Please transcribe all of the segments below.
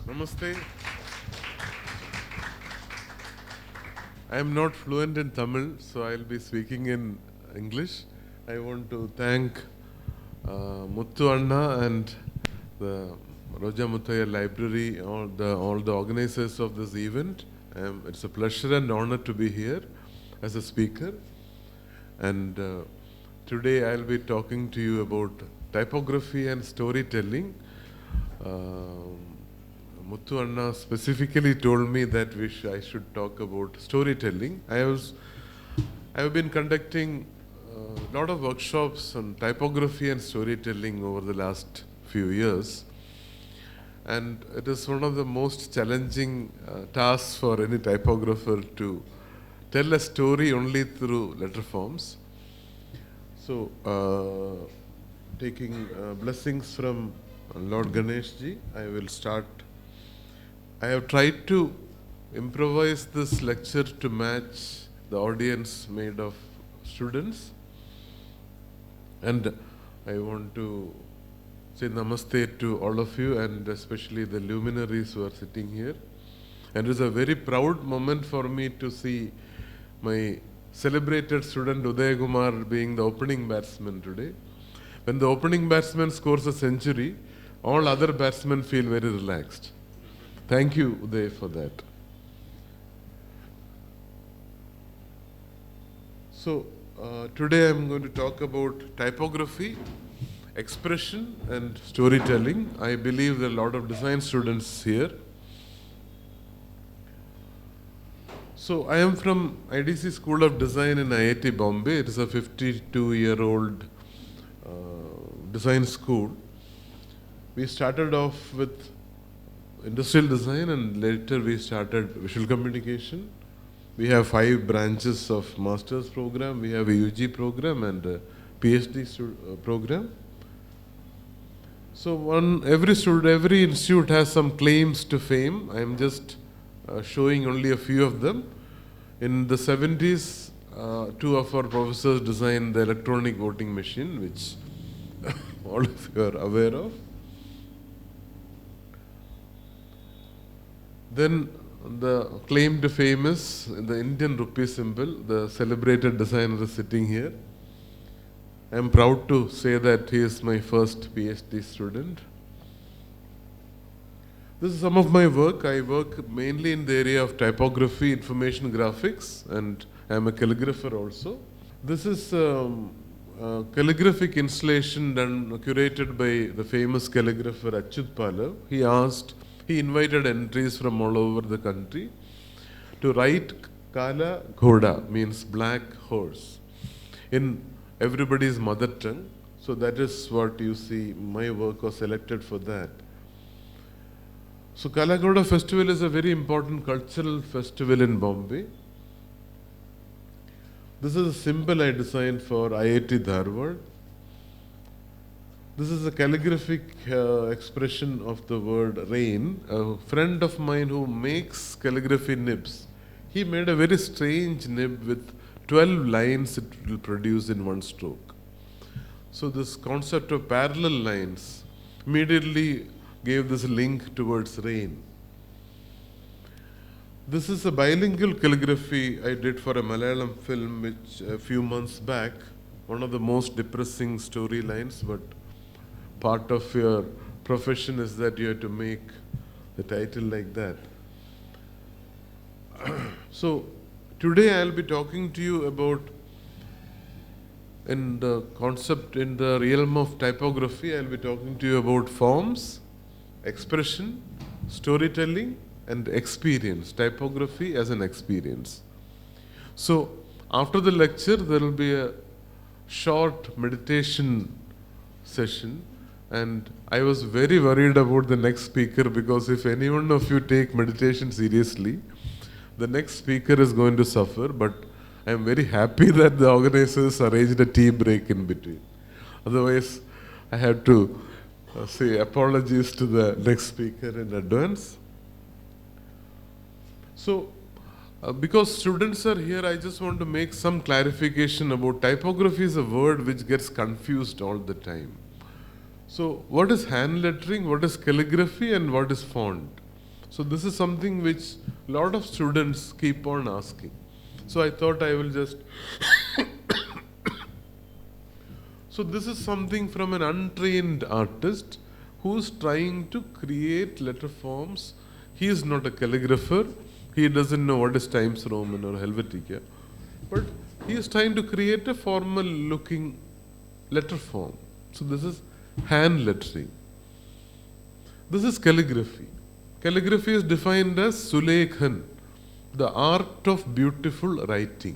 Namaste. I am not fluent in Tamil, so I'll be speaking in English. I want to thank Muthu Anna and the Roja Muthiah Library, all the organizers of this event. It's a pleasure and honor to be here as a speaker. And today I'll be talking to you about typography and storytelling. Muthu Anna specifically told me that I should talk about storytelling. I have been conducting a lot of workshops on typography and storytelling over the last few years. And it is one of the most challenging tasks for any typographer to tell a story only through letter forms. So, taking blessings from Lord Ganesh ji, I will start. I have tried to improvise this lecture to match the audience made of students. And I want to say namaste to all of you and especially the luminaries who are sitting here. And it is a very proud moment for me to see my celebrated student Uday Kumar being the opening batsman today. When the opening batsman scores a century, all other batsmen feel very relaxed. Thank you, Uday, for that. So, today I'm going to talk about typography, expression and storytelling. I believe there are a lot of design students here. So, I am from IDC School of Design in IIT Bombay. It is a 52-year-old design school. We started off with industrial design and later we started visual communication. We have 5 branches of master's program. We have a UG program and a PhD program. So every institute has some claims to fame. I am just showing only a few of them. In the 70s, 2 of our professors designed the electronic voting machine, which all of you are aware of. Then the claim to fame is the Indian rupee symbol. The celebrated designer is sitting here. I am proud to say that he is my first PhD student. This is some of my work. I work mainly in the area of typography, information graphics, and I am a calligrapher also. This is a calligraphic installation curated by the famous calligrapher Achyut Palav. He invited entries from all over the country to write Kala Ghoda, means black horse, in everybody's mother tongue. So that is what you see, my work was selected for that. So Kala Ghoda festival is a very important cultural festival in Bombay. This is a symbol I designed for IIT Dharwad. This is a calligraphic expression of the word rain. A friend of mine who makes calligraphy nibs, he made a very strange nib with 12 lines it will produce in one stroke. So this concept of parallel lines immediately gave this link towards rain. This is a bilingual calligraphy I did for a Malayalam film which a few months back, one of the most depressing storylines, but part of your profession is that you have to make the title like that. So today I'll be talking to you about, in the concept, in the realm of typography, I'll be talking to you about forms, expression, storytelling and experience, typography as an experience. So after the lecture there will be a short meditation session. And I was very worried about the next speaker because if any one of you take meditation seriously, the next speaker is going to suffer. But I am very happy that the organizers arranged a tea break in between. Otherwise, I have to say apologies to the next speaker in advance. So, because students are here, I just want to make some clarification about typography is a word which gets confused all the time. So what is hand lettering, what is calligraphy and what is font? So this is something which a lot of students keep on asking. So I thought I will just... So this is something from an untrained artist who's trying to create letter forms. He is not a calligrapher. He doesn't know what is Times Roman or Helvetica. But he is trying to create a formal looking letter form. So this is hand lettering. This is calligraphy. Calligraphy is defined as Sulekhan, the art of beautiful writing.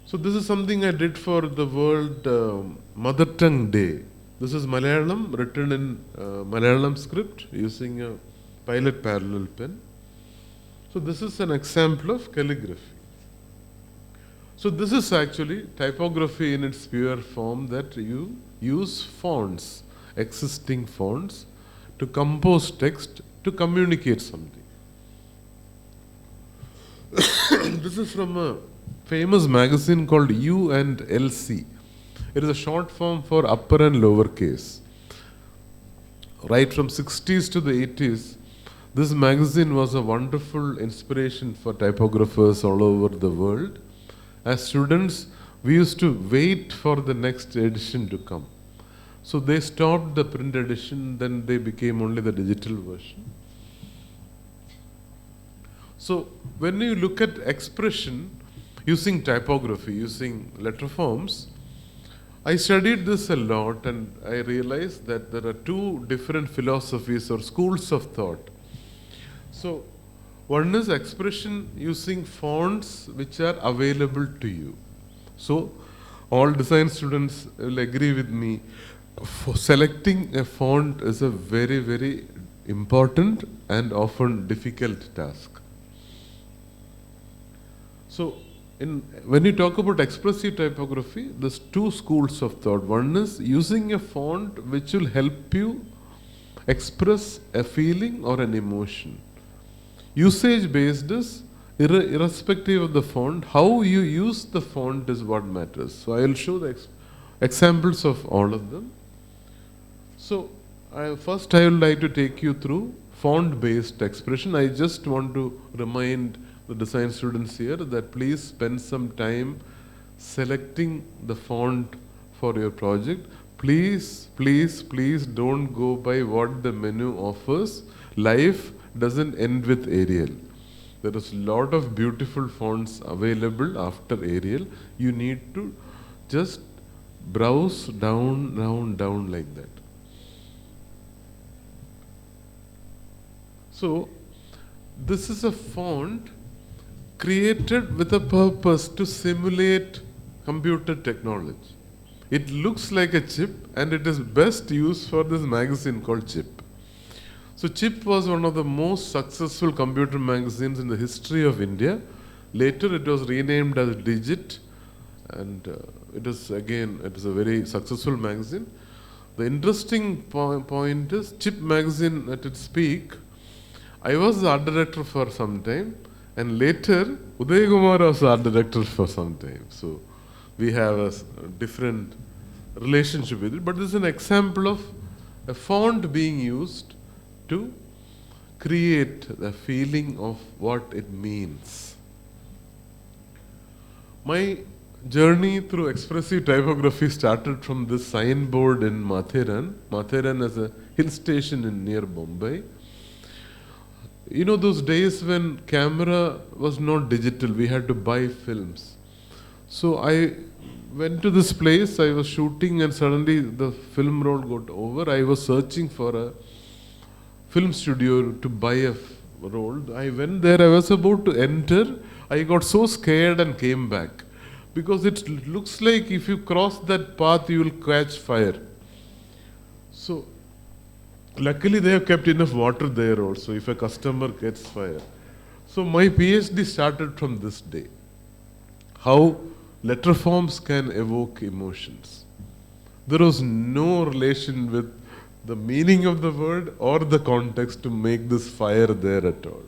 So this is something I did for the World Mother Tongue Day. This is Malayalam, written in Malayalam script using a pilot parallel pen. So this is an example of calligraphy. So this is actually typography in its pure form, that you use fonts, existing fonts, to compose text, to communicate something. This is from a famous magazine called U and LC. It is a short form for upper and lower case. Right from 60s to the 80s, this magazine was a wonderful inspiration for typographers all over the world. As students, we used to wait for the next edition to come. So they stopped the print edition, then they became only the digital version. So when you look at expression using typography, using letter forms, I studied this a lot and I realized that there are two different philosophies or schools of thought. So one is expression using fonts which are available to you. So all design students will agree with me, for selecting a font is a very, very important and often difficult task. So when you talk about expressive typography, there's two schools of thought. One is using a font which will help you express a feeling or an emotion. Usage based is irrespective of the font, how you use the font is what matters. So I will show the examples of all of them. So first I would like to take you through font based expression. I just want to remind the design students here that please spend some time selecting the font for your project. Please, please, please don't go by what the menu offers. Life doesn't end with Arial. There is a lot of beautiful fonts available after Arial. You need to just browse down, down, down like that. So this is a font created with a purpose to simulate computer technology. It looks like a chip and it is best used for this magazine called Chip. So Chip was one of the most successful computer magazines in the history of India. Later it was renamed as Digit, and it is a very successful magazine. The interesting point is Chip magazine at its peak, I was the art director for some time, and later Uday Kumar was the art director for some time. So we have a different relationship with it, but this is an example of a font being used to create the feeling of what it means. My journey through expressive typography started from this signboard in Matheran. Matheran is a hill station near Bombay. You know those days when camera was not digital, we had to buy films. So I went to this place, I was shooting and suddenly the film roll got over. I was searching for a film studio to buy a roll. I went there, I was about to enter. I got so scared and came back. Because it looks like if you cross that path, you will catch fire. So, luckily they have kept enough water there also if a customer gets fire. So my PhD started from this day. How letter forms can evoke emotions. There was no relation with the meaning of the word or the context to make this fire there at all.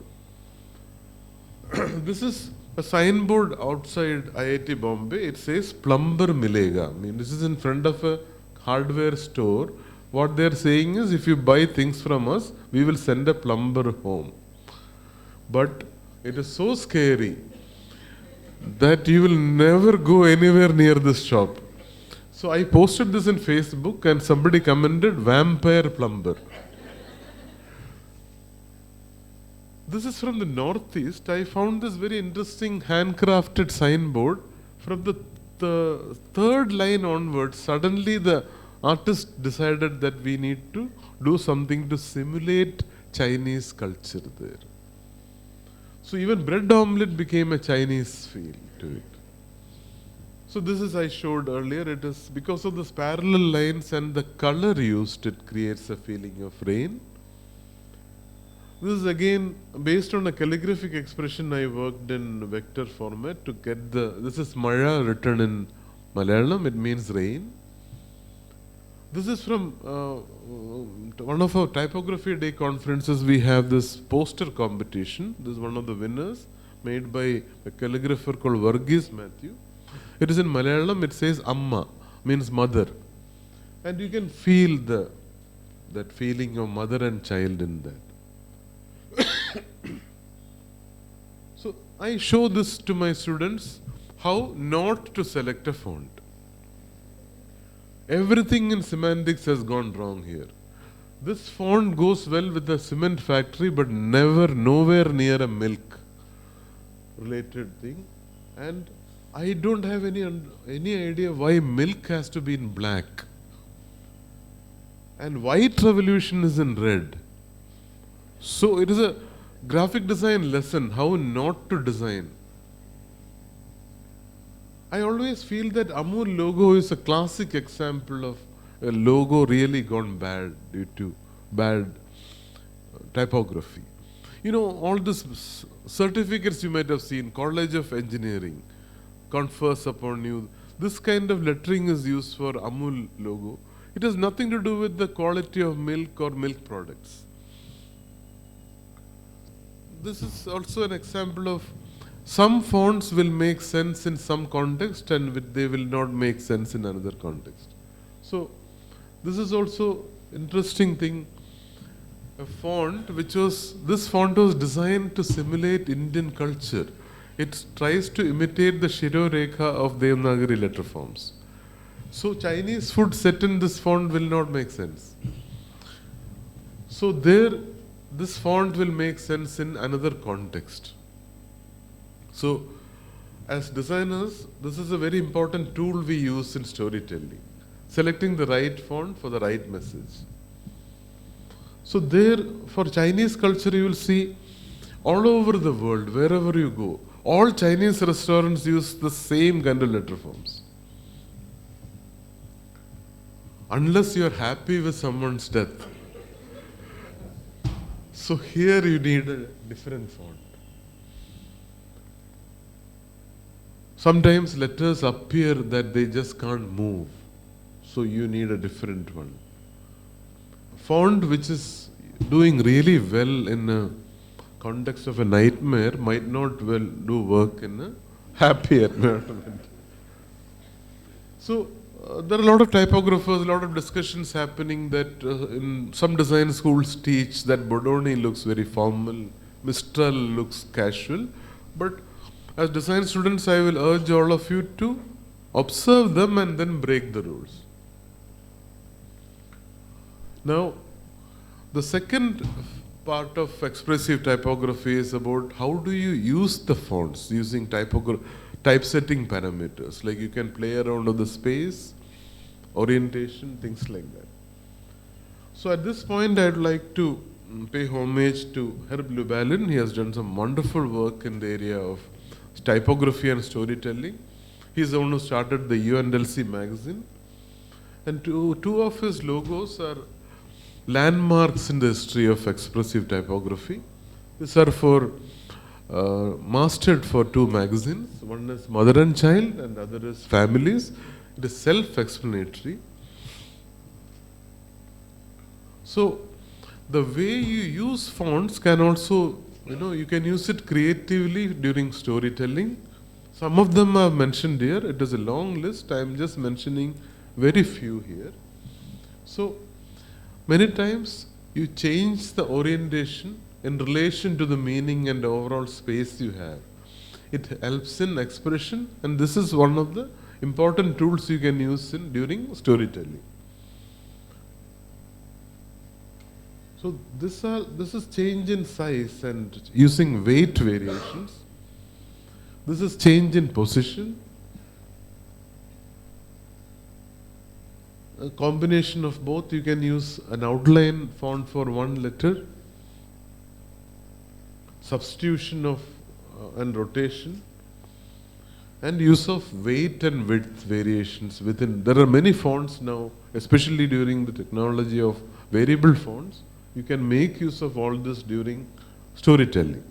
This is a signboard outside IIT Bombay. It says plumber milega. I mean, this is in front of a hardware store What they're saying is, if you buy things from us, we will send a plumber home. But it is so scary that you will never go anywhere near this shop. So I posted this in Facebook and somebody commented, vampire plumber. This is from the Northeast. I found this very interesting handcrafted signboard. From the third line onwards, suddenly the artist decided that we need to do something to simulate Chinese culture there. So even bread omelette became a Chinese feel to it. So this is I showed earlier. It is because of this parallel lines and the color used, it creates a feeling of rain. This is again based on a calligraphic expression. I worked in vector format to get this is Maya written in Malayalam, it means rain. This is from one of our typography day conferences. We have this poster competition. This is one of the winners made by a calligrapher called Varghese Matthew. It is in Malayalam, it says Amma, means mother. And you can feel that feeling of mother and child in that. So I show this to my students, how not to select a font. Everything in semantics has gone wrong here. This font goes well with the cement factory, but nowhere near a milk related thing. And I don't have any idea why milk has to be in black. And white revolution is in red. So it is a graphic design lesson, how not to design. I always feel that Amul logo is a classic example of a logo really gone bad due to bad typography. You know, all these certificates you might have seen, College of Engineering confers upon you. This kind of lettering is used for Amul logo. It has nothing to do with the quality of milk or milk products. This is also an example of some fonts will make sense in some context and they will not make sense in another context. So this is also interesting thing. A font this font was designed to simulate Indian culture. It tries to imitate the Shiro Rekha of Devanagari letter forms. So Chinese food set in this font will not make sense. So this font will make sense in another context. So as designers, this is a very important tool we use in storytelling. Selecting the right font for the right message. So there, for Chinese culture, you will see all over the world, wherever you go, all Chinese restaurants use the same kind of letter forms. Unless you are happy with someone's death. So here you need a different font. Sometimes letters appear that they just can't move. So you need a different one. Font which is doing really well in a context of a nightmare might not well do work in a happy environment. So there are a lot of typographers, a lot of discussions happening that in some design schools teach that Bodoni looks very formal, Mistral looks casual. But as design students, I will urge all of you to observe them and then break the rules. Now, the second part of expressive typography is about how do you use the fonts using typesetting parameters. Like you can play around with the space, orientation, things like that. So at this point, I'd like to pay homage to Herb Lubalin. He has done some wonderful work in the area of typography and storytelling. He's the one who started the UNLC magazine. And two of his logos are landmarks in the history of expressive typography. These are mastered for two magazines. One is Mother and Child and the other is Families. It is self-explanatory. So the way you use fonts can also, you can use it creatively during storytelling. Some of them are mentioned here. It is a long list. I am just mentioning very few here. So many times you change the orientation in relation to the meaning and overall space you have. It helps in expression, and this is one of the important tools you can use during storytelling. So this is change in size and using weight variations. This is change in position. A combination of both. You can use an outline font for one letter, substitution of and rotation, and use of weight and width variations within. There are many fonts now, especially during the technology of variable fonts. You can make use of all this during storytelling.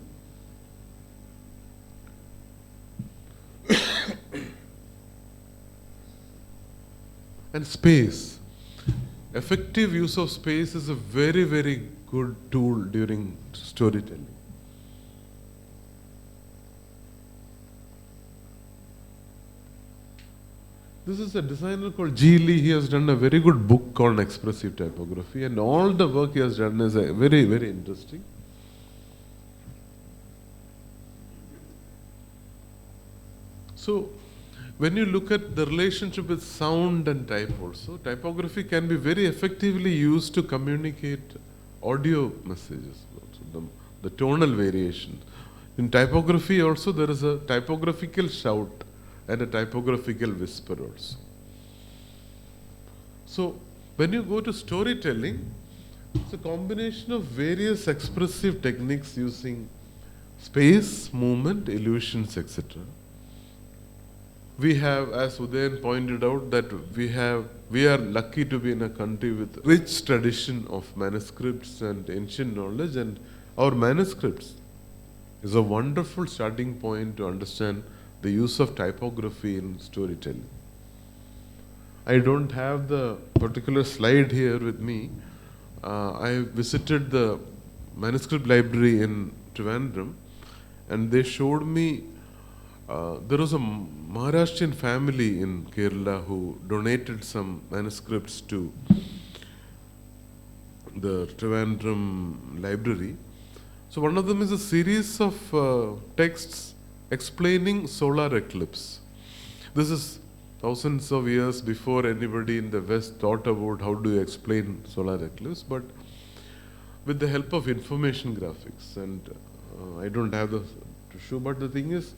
And space. Effective use of space is a very, very good tool during storytelling. This is a designer called G. Lee. He has done a very good book on expressive typography, and all the work he has done is very, very interesting. So, when you look at the relationship with sound and type also, typography can be very effectively used to communicate audio messages, the tonal variation. In typography also there is a typographical shout and a typographical whisper also. So, when you go to storytelling, it's a combination of various expressive techniques using space, movement, illusions, etc. We have, as Udayan pointed out, that we are lucky to be in a country with rich tradition of manuscripts and ancient knowledge, and our manuscripts is a wonderful starting point to understand the use of typography in storytelling. I don't have the particular slide here with me. I visited the manuscript library in Trivandrum, and they showed me there was a Maharashtrian family in Kerala who donated some manuscripts to the Trivandrum library. So one of them is a series of texts explaining solar eclipse. This is thousands of years before anybody in the West thought about how do you explain solar eclipse, but with the help of information graphics, and I don't have to show, but the thing is,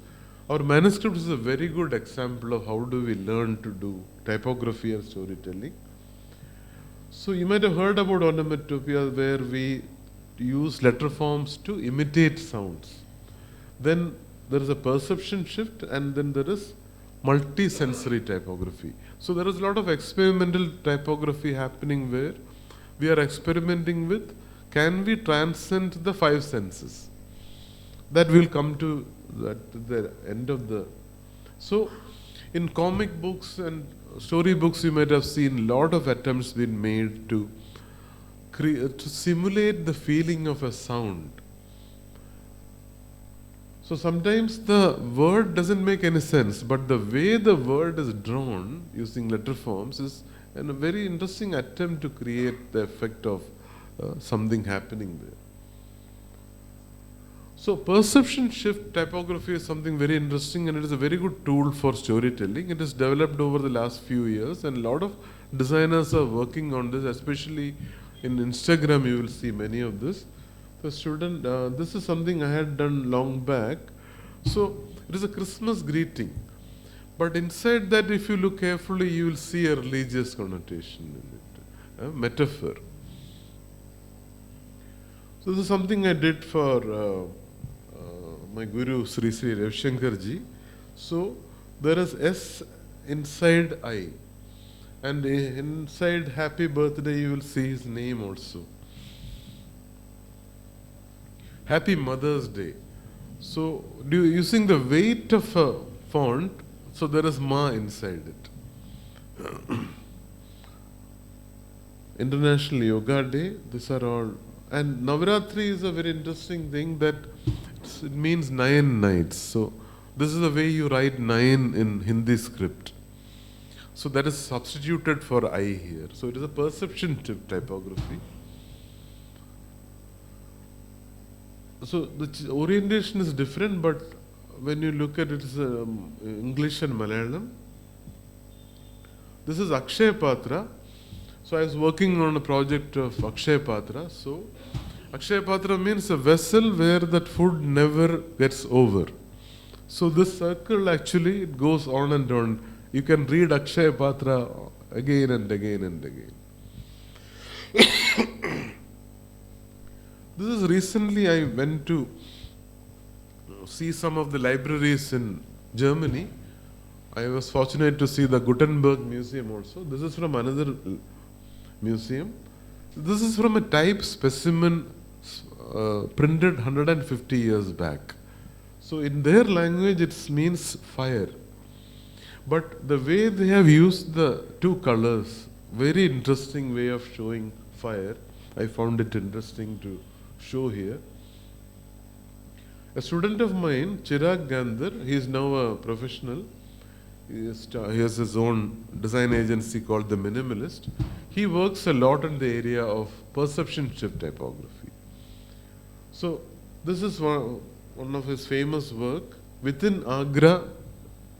our manuscript is a very good example of how do we learn to do typography and storytelling. So you might have heard about onomatopoeia, where we use letter forms to imitate sounds. Then there is a perception shift, and then there is multi-sensory typography. So there is a lot of experimental typography happening where we are experimenting with, can we transcend the five senses? That will come to the end of the... So in comic books and story books, you might have seen a lot of attempts being made to simulate the feeling of a sound. So sometimes the word doesn't make any sense, but the way the word is drawn using letter forms is a very interesting attempt to create the effect of something happening there. So perception shift typography is something very interesting, and it is a very good tool for storytelling. It is developed over the last few years, and a lot of designers are working on this, especially in Instagram you will see many of this. The student, this is something I had done long back. So it is a Christmas greeting, but inside that, if you look carefully, you will see a religious connotation in it, a metaphor. So this is something I did for my guru Sri Ravi Shankar ji. So there is S inside I, and inside happy birthday you will see his name also. Happy Mother's Day. So using the weight of a font, so there is Ma inside it. International Yoga Day, these are all. And Navaratri is a very interesting thing, that it means 9 nights. So this is the way you write 9 in Hindi script. So that is substituted for I here. So it is a perception typography. So the orientation is different, but when you look at it, it's English and Malayalam. This is Akshay Patra. So I was working on a project of Akshay Patra. So Akshay Patra means a vessel where that food never gets over. So this circle actually, it goes on and on. You can read Akshay Patra again and again and again. This is recently I went to see some of the libraries in Germany. I was fortunate to see the Gutenberg Museum also. This is from another museum. This is from a type specimen printed 150 years back. So in their language it means fire. But the way they have used the two colors, very interesting way of showing fire. I found it interesting to show here. A student of mine, Chirag Gandhar, he is now a professional. He has his own design agency called The Minimalist. He works a lot in the area of perception shift typography. So this is one of his famous work. Within Agra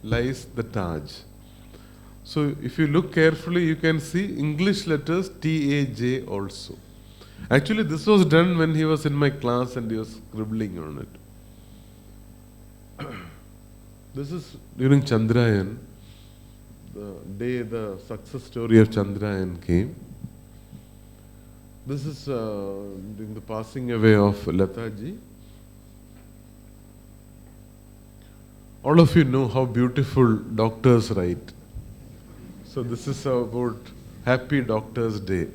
lies the Taj. So if you look carefully, you can see English letters T-A-J also. Actually, this was done when he was in my class and he was scribbling on it. This is during Chandrayaan, the day the success story of Chandrayaan came. This is during the passing away of Lataji. All of you know how beautiful doctors write. So this is about Happy Doctors' Day.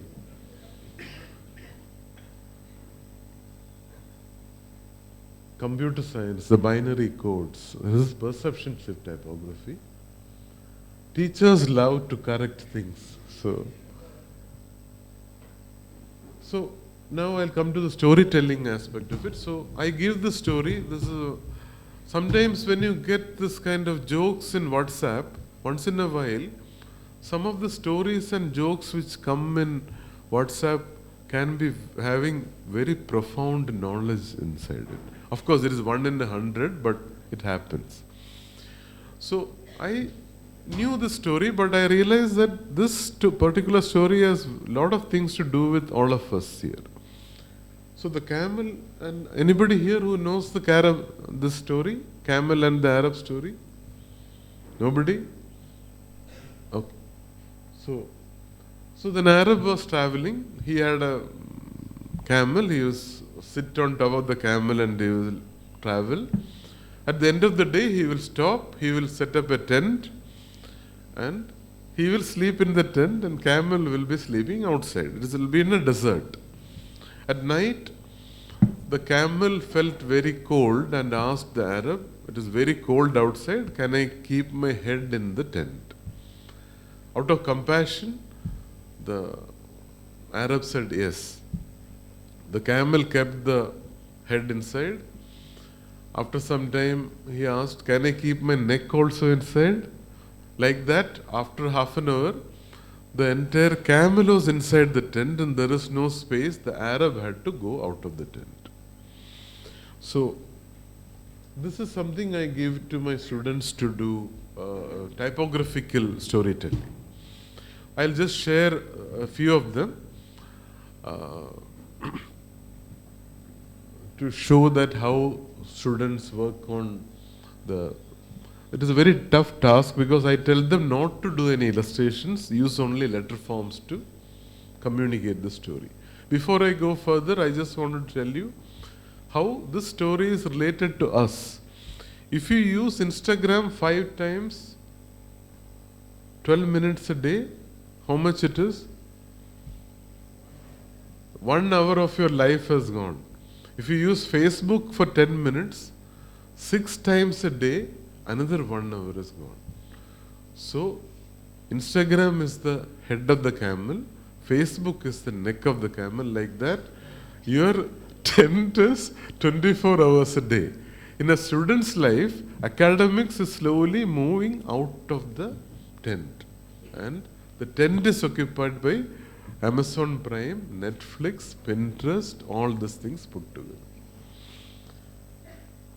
Computer science, the binary codes. This is perception shift typography. Teachers love to correct things. So now I'll come to the storytelling aspect of it. So I give the story. Sometimes when you get this kind of jokes in WhatsApp, once in a while, some of the stories and jokes which come in WhatsApp can be having very profound knowledge inside it. Of course, it is 1 in 100, but it happens. So I knew the story, but I realized that this particular story has a lot of things to do with all of us here. So the camel, and anybody here who knows this story, camel and the Arab story? Nobody? Okay. So the Arab was traveling. He had a camel. He was sit on top of the camel and he will travel. At the end of the day, he will stop. He will set up a tent, and he will sleep in the tent, and camel will be sleeping outside. It will be in a desert. At night, the camel felt very cold and asked the Arab, "It is very cold outside. Can I keep my head in the tent?" Out of compassion, the Arab said yes. The camel kept the head inside. After some time, he asked, "Can I keep my neck also inside?" Like that, after half an hour, the entire camel was inside the tent and there is no space. The Arab had to go out of the tent. So, this is something I give to my students to do typographical storytelling. I'll just share a few of them to show that how students work on it is a very tough task because I tell them not to do any illustrations, use only letter forms to communicate the story. Before I go further, I just want to tell you how this story is related to us. If you use Instagram 5 times, 12 minutes a day, how much it is? 1 hour of your life has gone. If you use Facebook for 10 minutes, 6 times a day, another 1 hour is gone. So, Instagram is the head of the camel, Facebook is the neck of the camel, like that. Your tent is 24 hours a day. In a student's life, academics is slowly moving out of the tent. and the tent is occupied by Amazon Prime, Netflix, Pinterest, all these things put together.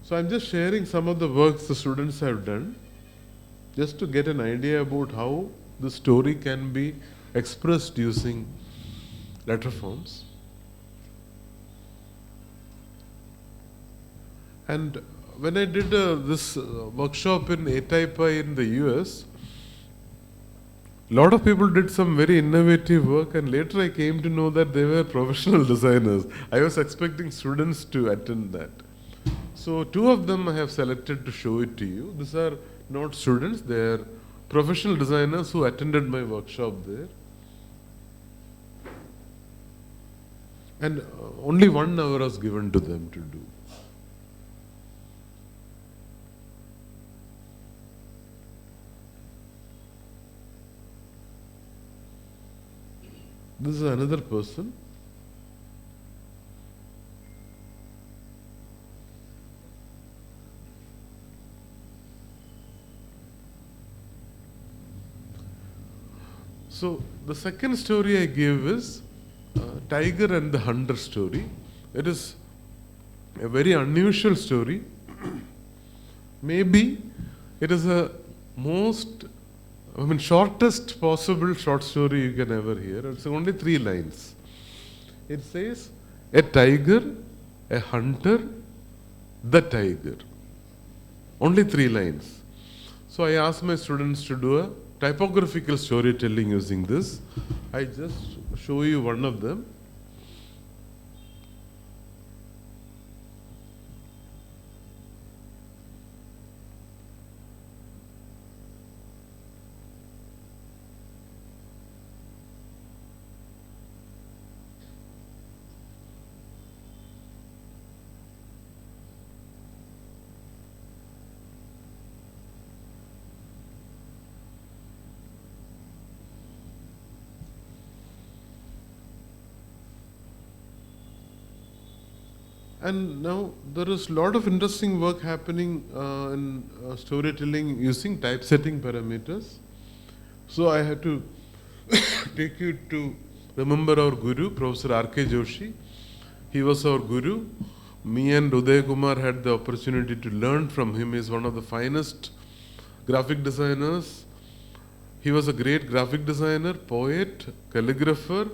So I'm just sharing some of the works the students have done, just to get an idea about how the story can be expressed using letter forms. And when I did this workshop in ATypi in the US, a lot of people did some very innovative work, and later I came to know that they were professional designers. I was expecting students to attend that. So 2 of them I have selected to show it to you. These are not students, they are professional designers who attended my workshop there. And only 1 hour was given to them to do. This is another person. So the second story I gave is Tiger and the Hunter story. It is a very unusual story. Maybe it is a shortest possible short story you can ever hear. It's only 3 lines. It says, a tiger, a hunter, the tiger. Only 3 lines. So I asked my students to do a typographical storytelling using this. I just show you one of them. And now there is a lot of interesting work happening in storytelling using typesetting parameters. So I have to take you to remember our guru, Professor R.K. Joshi. He was our guru. Me and Uday Kumar had the opportunity to learn from him. He is one of the finest graphic designers. He was a great graphic designer, poet, calligrapher,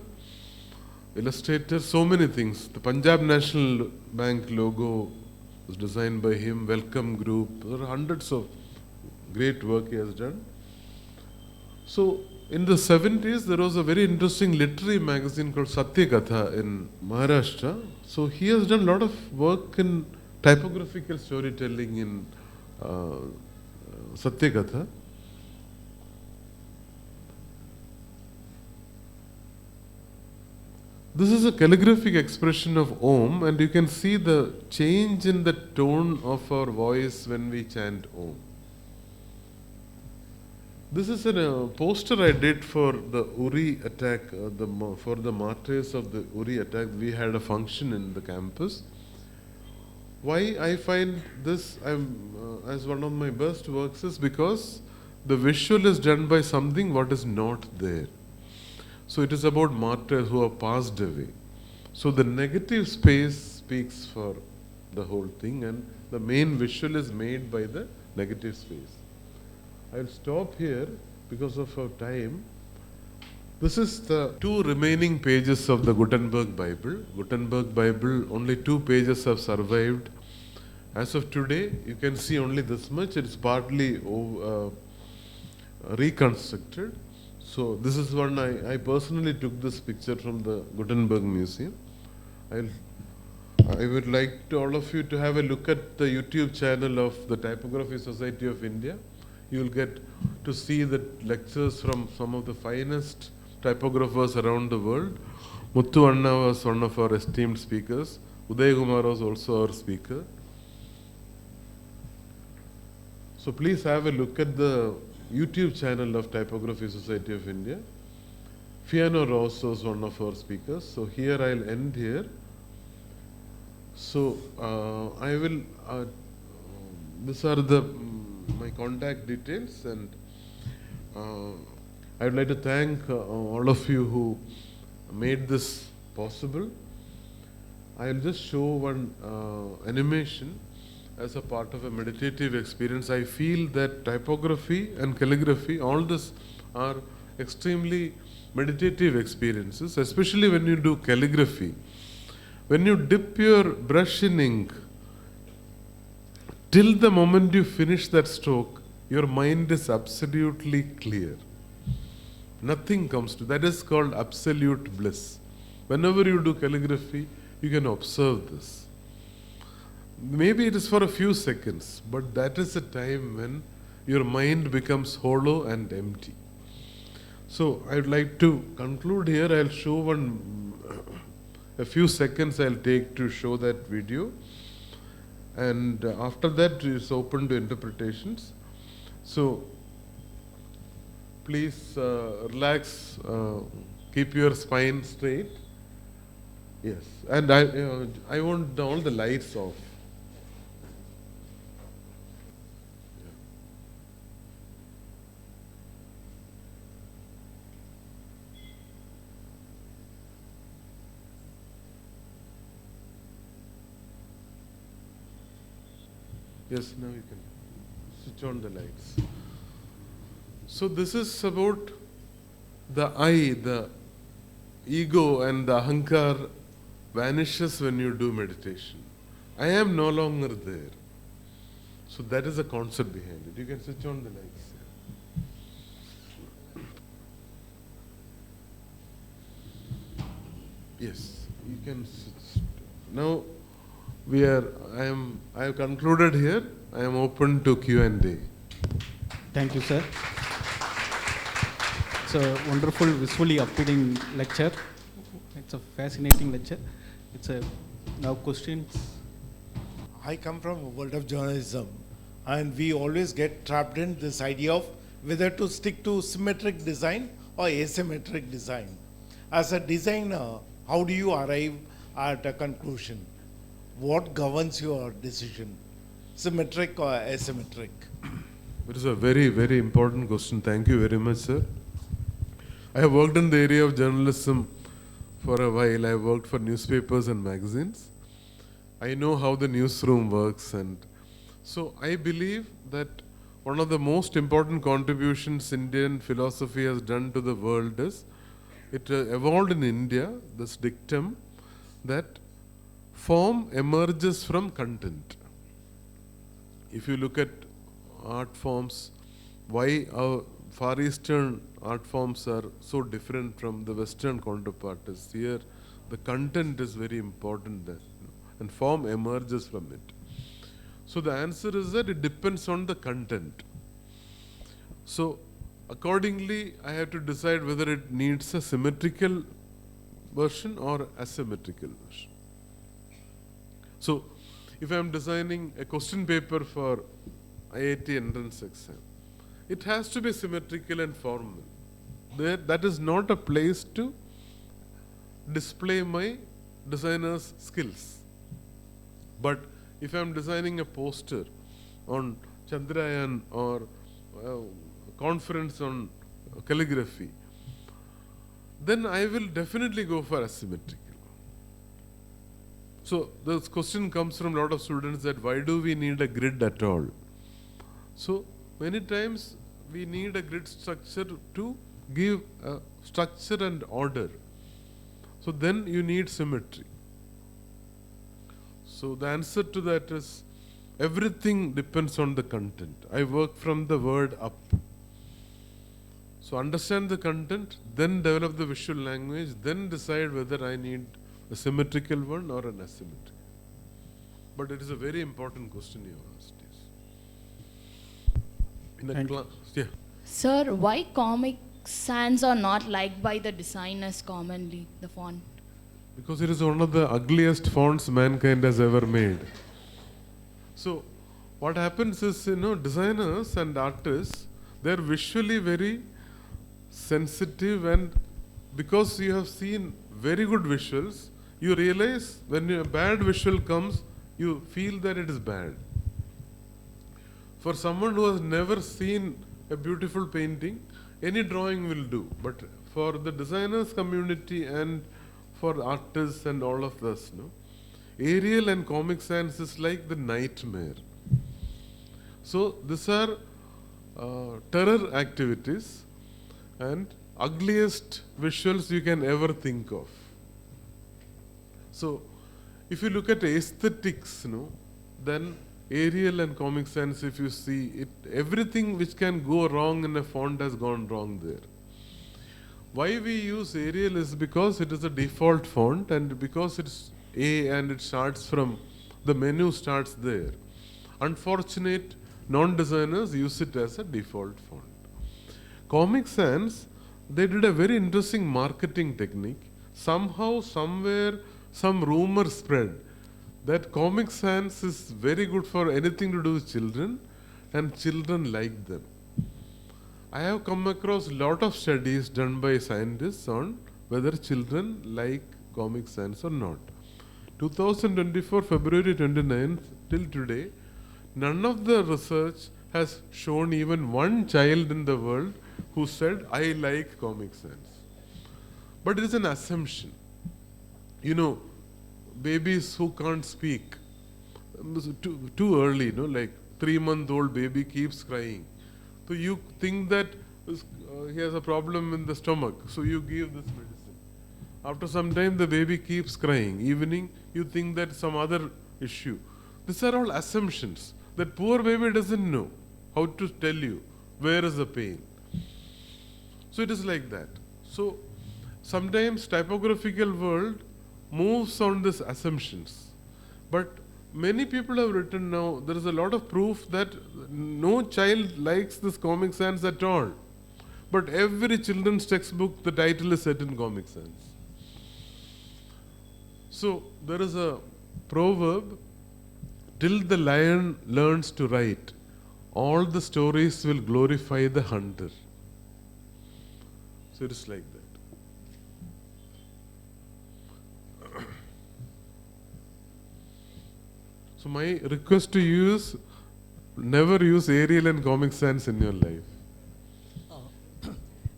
illustrator, so many things. The Punjab National Bank logo was designed by him, Welcome Group. There are hundreds of great work he has done. So in the 70s, there was a very interesting literary magazine called Satyakatha in Maharashtra. So he has done a lot of work in typographical storytelling in Satyakatha. This is a calligraphic expression of Om, and you can see the change in the tone of our voice when we chant Om. This is a poster I did for the Uri attack, for the martyrs of the Uri attack. We had a function in the campus. Why I find this as one of my best works is because the visual is done by something what is not there. So it is about martyrs who have passed away. So the negative space speaks for the whole thing, and the main visual is made by the negative space. I will stop here because of our time. This is the 2 remaining pages of the Gutenberg Bible. Gutenberg Bible, only 2 pages have survived. As of today, you can see only this much. It's partly reconstructed. So this is one I personally took this picture from the Gutenberg Museum. I would like to all of you to have a look at the YouTube channel of the Typography Society of India. You will get to see the lectures from some of the finest typographers around the world. Muthu Anna was one of our esteemed speakers. Uday Kumar was also our speaker. So please have a look at the YouTube channel of Typography Society of India. Fiona Ross was one of our speakers. So here I'll end here. So I will, these are my contact details, and I would like to thank all of you who made this possible. I'll just show one animation as a part of a meditative experience. I feel that typography and calligraphy, all this are extremely meditative experiences, especially when you do calligraphy. When you dip your brush in ink, till the moment you finish that stroke, your mind is absolutely clear. Nothing comes to that. Is called absolute bliss. Whenever you do calligraphy, you can observe this. Maybe it is for a few seconds, but that is a time when your mind becomes hollow and empty. So I would like to conclude here. I'll show a few seconds I'll take to show that video. And after that, it's open to interpretations. So please relax, keep your spine straight. Yes, and I want all the lights off. Yes, now you can switch on the lights. So this is about the I, the ego and the ahankar vanishes when you do meditation. I am no longer there. So that is the concept behind it. You can switch on the lights. Yes, you can switch. Now I have concluded here. I am open to Q&A. Thank you, sir. It's a wonderful, visually appealing lecture. It's a fascinating lecture. Now questions. I come from a world of journalism, and we always get trapped in this idea of whether to stick to symmetric design or asymmetric design. As a designer, how do you arrive at a conclusion? What governs your decision, symmetric or asymmetric? It is a very, very important question. Thank you very much, sir. I have worked in the area of journalism for a while. I have worked for newspapers and magazines. I know how the newsroom works, and so I believe that one of the most important contributions Indian philosophy has done to the world is it evolved in India, this dictum that form emerges from content. If you look at art forms, why our Far Eastern art forms are so different from the Western counterpart is here the content is very important there, and form emerges from it. So the answer is that it depends on the content. So accordingly, I have to decide whether it needs a symmetrical version or asymmetrical version. So if I am designing a question paper for IIT entrance exam, it has to be symmetrical and formal. That is not a place to display my designer's skills. But if I am designing a poster on Chandrayaan or conference on calligraphy, then I will definitely go for asymmetrical. So this question comes from a lot of students that why do we need a grid at all? So many times we need a grid structure to give a structure and order. So then you need symmetry. So the answer to that is everything depends on the content. I work from the word up. So understand the content, then develop the visual language, then decide whether I need a symmetrical one or an asymmetrical. But it is a very important question you asked. Yes. In a class, yeah. Sir, why Comic Sans are not liked by the designers commonly, the font? Because it is one of the ugliest fonts mankind has ever made. So what happens is, designers and artists, they are visually very sensitive, and because you have seen very good visuals, you realize when a bad visual comes, you feel that it is bad. For someone who has never seen a beautiful painting, any drawing will do. But for the designers community and for artists and all of us, no, Arial and Comic Sans is like the nightmare. So these are terror activities and ugliest visuals you can ever think of. So if you look at aesthetics, no, then Arial and Comic Sans, if you see it, everything which can go wrong in a font has gone wrong there. Why we use Arial is because it is a default font and because it's A and it starts from, the menu starts there. Unfortunate non-designers use it as a default font. Comic Sans, they did a very interesting marketing technique. Somehow, somewhere, some rumor spread that Comic Sans is very good for anything to do with children and children like them. I have come across a lot of studies done by scientists on whether children like Comic Sans or not. 2024, February 29th, till today, none of the research has shown even one child in the world who said, I like Comic Sans. But it is an assumption. You know, babies who can't speak, too early, no, like 3-month-old baby keeps crying. So you think that he has a problem in the stomach, so you give this medicine. After some time, the baby keeps crying. Evening, you think that some other issue. These are all assumptions. That poor baby doesn't know how to tell you where is the pain. So it is like that. So sometimes typographical world moves on these assumptions. But many people have written now, there is a lot of proof that no child likes this Comic Sans at all. But every children's textbook, the title is set in Comic Sans. So there is a proverb, till the lion learns to write, all the stories will glorify the hunter. So it is like that. So my request to you is, never use Arial and Comic Sans in your life.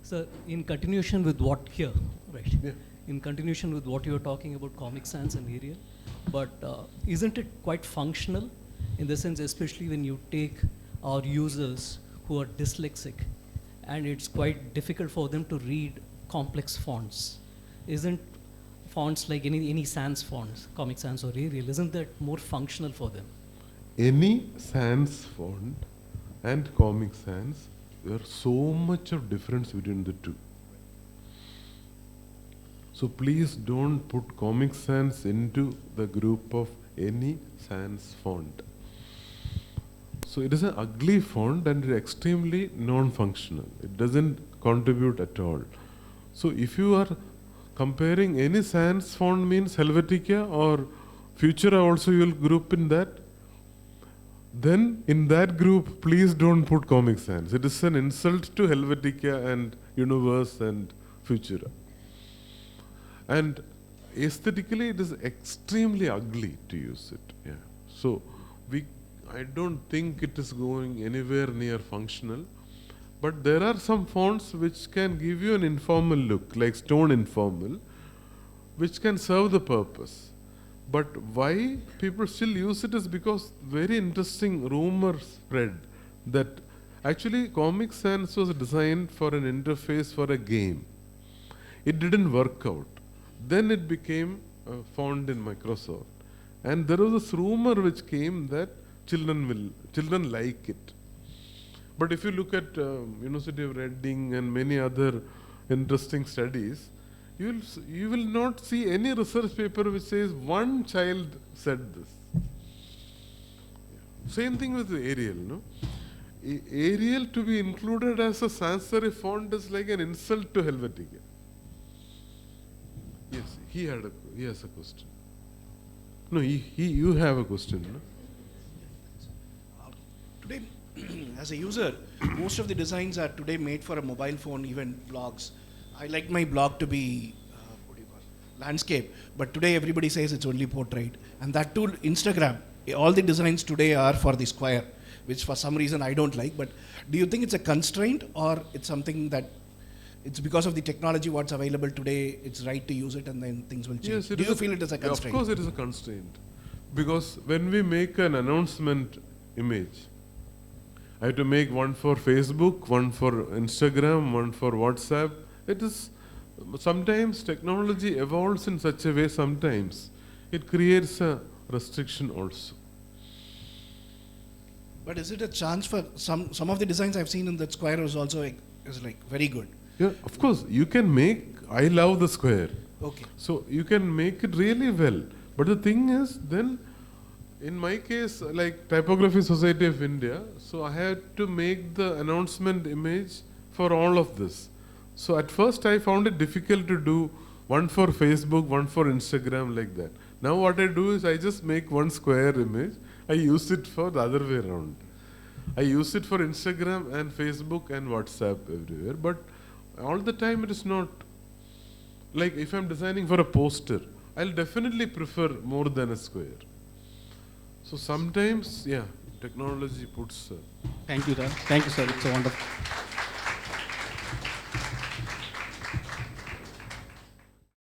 So in continuation with what here, right? Yeah. In continuation with what you were talking about Comic Sans and Arial, but isn't it quite functional in the sense, especially when you take our users who are dyslexic and it's quite difficult for them to read complex fonts? Isn't fonts like any sans fonts, Comic Sans or Arial, isn't that more functional for them? Any sans font and Comic Sans, there is so much of difference between the two. So please don't put Comic Sans into the group of any sans font. So it is an ugly font and it is extremely non-functional. It doesn't contribute at all. So if you are comparing any sans font means Helvetica or Futura also you will group in that, then in that group please don't put Comic Sans. It is an insult to Helvetica and Universe and Futura. And aesthetically, it is extremely ugly to use it. Yeah. So I don't think it is going anywhere near functional. But there are some fonts which can give you an informal look, like Stone Informal, which can serve the purpose. But why people still use it is because very interesting rumor spread that actually Comic Sans was designed for an interface for a game. It didn't work out. Then it became a font in Microsoft. And there was this rumor which came that children like it. But if you look at University of Reading and many other interesting studies, you will not see any research paper which says one child said this. Same thing with Arial, no? Arial to be included as a sans serif font is like an insult to Helvetica. Yes, he has a question. No, you have a question, no? Today, as a user, most of the designs are today made for a mobile phone, even blogs. I like my blog to be, landscape, but today everybody says it's only portrait. And that too, Instagram, all the designs today are for the square. which for some reason I don't like. But do you think it's a constraint, or it's something that it's because of the technology what's available today, it's right to use it and then things will change? Yes, Do you feel it is a constraint? Of course it is a constraint. Because when we make an announcement image, I have to make one for Facebook, one for Instagram, one for WhatsApp. It is, sometimes technology evolves in such a way, sometimes it creates a restriction also. But is it a chance for some of the designs I've seen in that square is also is like very good? Yeah, of course, you can make, I love the square. Okay. So you can make it really well. But the thing is, then, in my case, like Typography Society of India, so I had to make the announcement image for all of this. So at first I found it difficult to do one for Facebook, one for Instagram, like that. Now what I do is I just make one square image. I use it for the other way around. I use it for Instagram and Facebook and WhatsApp everywhere. But all the time it is not. Like if I'm designing for a poster, I'll definitely prefer more than a square. So sometimes, yeah, technology puts. Thank you, sir. Thank you, sir. It's a wonderful.